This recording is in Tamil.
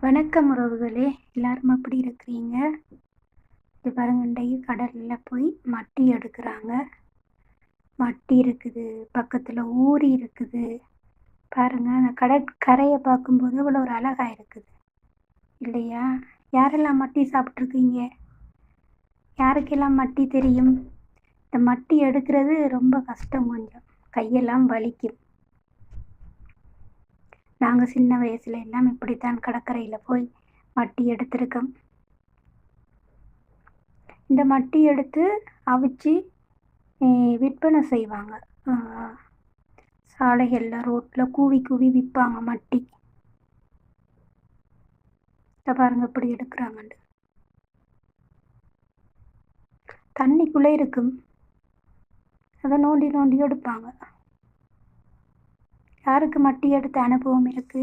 வணக்கம் உறவுகளே! எல்லாரும் எப்படி இருக்கிறீங்க? இது பாருங்க இன்றைக்கு கடல்ல போய் மட்டி எடுக்குறாங்க. மட்டி இருக்குது, பக்கத்துல ஊரி இருக்குது. பாருங்க அந்த கடற்கரைய பார்க்கும்போது அவ்வளோ ஒரு அழகா இருக்குது. இல்லையா? யாரெல்லாம் மட்டி சாப்பிட்ருக்கீங்க? யாருக்கெல்லாம் மட்டி தெரியும்? இந்த மட்டி எடுக்கிறது ரொம்ப கஷ்டம் கொஞ்சம். கையெல்லாம் வலிக்கும். நாங்க சின்ன வயசுல எல்லாம் இப்படித்தான் கடற்கரையில போய் மட்டி எடுத்திருக்கோம். இந்த மட்டி எடுத்து அவிச்சு விற்பனை செய்வாங்க. அ சாலைகள்ல, ரோட்ல கூவி கூவி விற்பாங்க மட்டி. இத பாருங்க எப்படி எடுக்குறாங்கன்னு. தண்ணிக்குள்ளே இருக்கும். அத நோண்டி நோண்டி எடுப்பாங்க. யாருக்கு மட்டி எடுத்த அனுபவம் இருக்கு?